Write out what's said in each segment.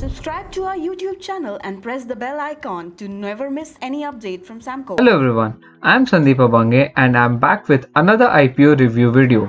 Subscribe to our YouTube channel and press the bell icon to never miss any update from Samco. Hello everyone, I am Sandeep Abange and I am back with another IPO review video.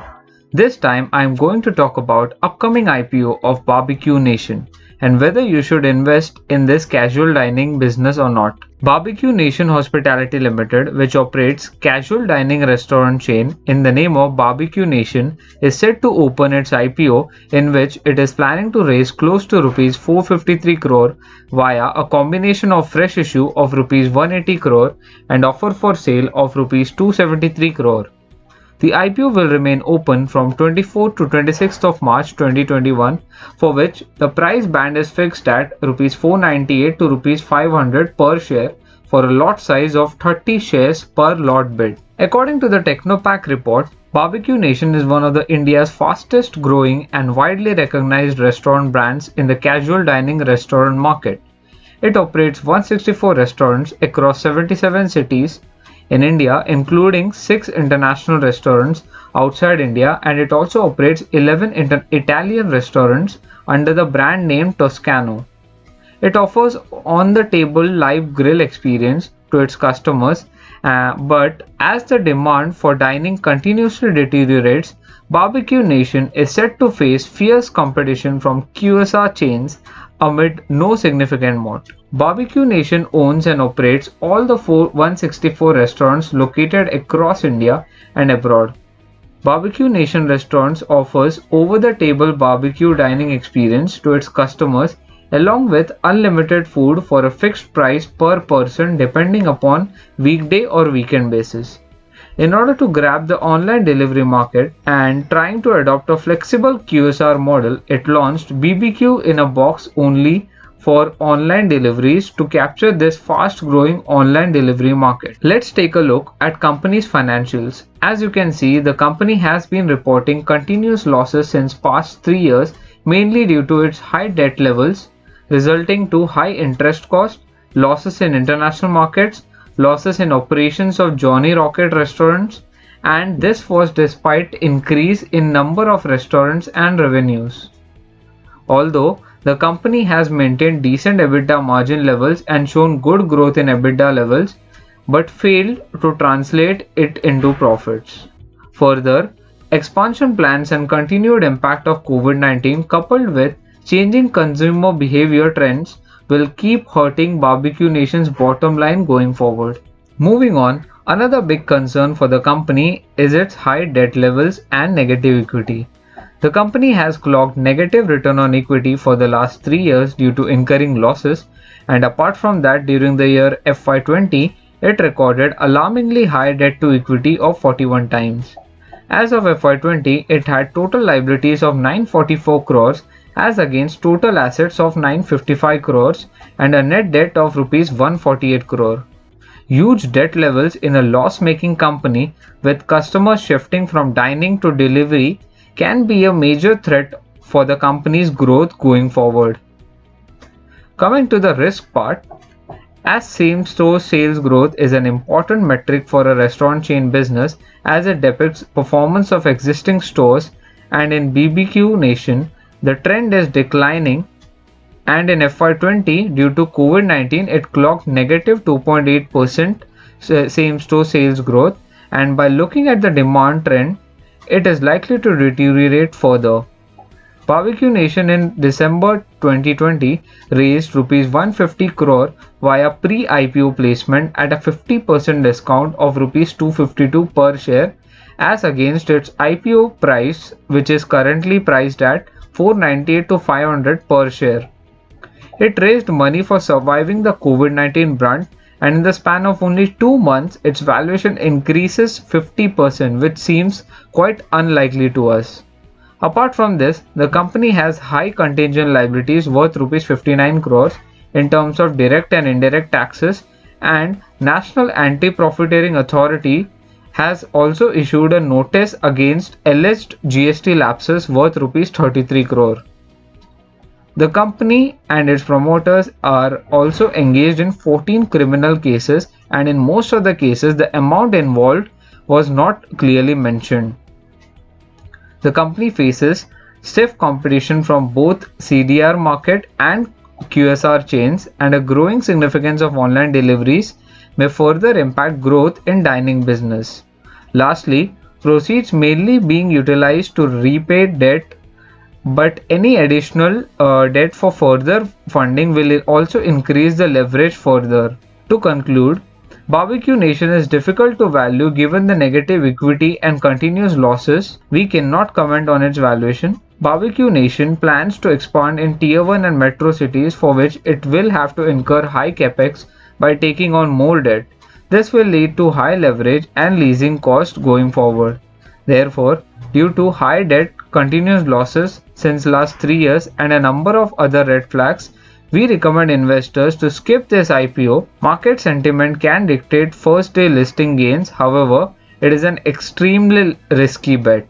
This time I am going to talk about upcoming IPO of Barbeque Nation and whether you should invest in this casual dining business or not. Barbeque Nation Hospitality Limited, which operates casual dining restaurant chain in the name of Barbeque Nation, is set to open its IPO in which it is planning to raise close to Rs 453 crore via a combination of fresh issue of Rs 180 crore and offer for sale of Rs 273 crore. The IPO will remain open from 24th to 26th of March 2021, for which the price band is fixed at Rs 498 to Rs 500 per share for a lot size of 30 shares per lot bid. According to the Technopack report, Barbeque Nation is one of India's fastest growing and widely recognized restaurant brands in the casual dining restaurant market. It operates 164 restaurants across 77 cities in India, including 6 international restaurants outside India, and it also operates 11 Italian restaurants under the brand name Toscano. It offers on-the-table live grill experience to its customers, but as the demand for dining continuously deteriorates, Barbeque Nation is set to face fierce competition from QSR chains amid no significant moat. Barbeque Nation owns and operates all the 164 restaurants located across India and abroad. Barbeque Nation Restaurants offers over-the-table barbecue dining experience to its customers along with unlimited food for a fixed price per person depending upon weekday or weekend basis. In order to grab the online delivery market and trying to adopt a flexible QSR model, it launched BBQ in a box only for online deliveries to capture this fast growing online delivery market. Let's take a look at company's financials. As you can see, the company has been reporting continuous losses since past 3 years, mainly due to its high debt levels, resulting to high interest cost, losses in international markets, losses in operations of Johnny Rocket restaurants, and this was despite increase in number of restaurants and revenues. Although the company has maintained decent EBITDA margin levels and shown good growth in EBITDA levels, but failed to translate it into profits. Further, expansion plans and continued impact of COVID-19 coupled with changing consumer behavior trends will keep hurting Barbeque Nation's bottom line going forward. Moving on, another big concern for the company is its high debt levels and negative equity. The company has clocked negative return on equity for the last 3 years due to incurring losses, and apart from that, during the year FY20, it recorded alarmingly high debt to equity of 41 times. As of FY20, it had total liabilities of 944 crores as against total assets of 955 crores and a net debt of Rs 148 crore. Huge debt levels in a loss-making company with customers shifting from dining to delivery can be a major threat for the company's growth going forward. Coming to the risk part, as same-store sales growth is an important metric for a restaurant chain business as it depicts performance of existing stores, and in BBQ Nation, the trend is declining, and in FY20 due to COVID-19 it clocked negative 2.8% same-store sales growth, and by looking at the demand trend, it is likely to deteriorate further. Barbeque Nation in December 2020 raised Rs 150 crore via pre-IPO placement at a 50% discount of Rs 252 per share as against its IPO price, which is currently priced at 498 to 500 per share. It raised money for surviving the COVID-19 brunt, and in the span of only 2 months, its valuation increases 50%, which seems quite unlikely to us. Apart from this, the company has high contingent liabilities worth Rs 59 crores in terms of direct and indirect taxes, and National Anti-Profiteering Authority has also issued a notice against alleged GST lapses worth Rs 33 crore. The company and its promoters are also engaged in 14 criminal cases, and in most of the cases the amount involved was not clearly mentioned. The company faces stiff competition from both CDR market and QSR chains and a growing significance of online deliveries may further impact growth in dining business. Lastly, proceeds mainly being utilized to repay debt, but any additional debt for further funding will also increase the leverage further. To conclude, Barbecue Nation is difficult to value given the negative equity and continuous losses. We cannot comment on its valuation. Barbecue Nation plans to expand in Tier 1 and metro cities, for which it will have to incur high capex by taking on more debt. This will lead to high leverage and leasing costs going forward. Therefore, due to high debt, continuous losses since last 3 years and a number of other red flags, we recommend investors to skip this IPO. Market sentiment can dictate first day listing gains, however, it is an extremely risky bet.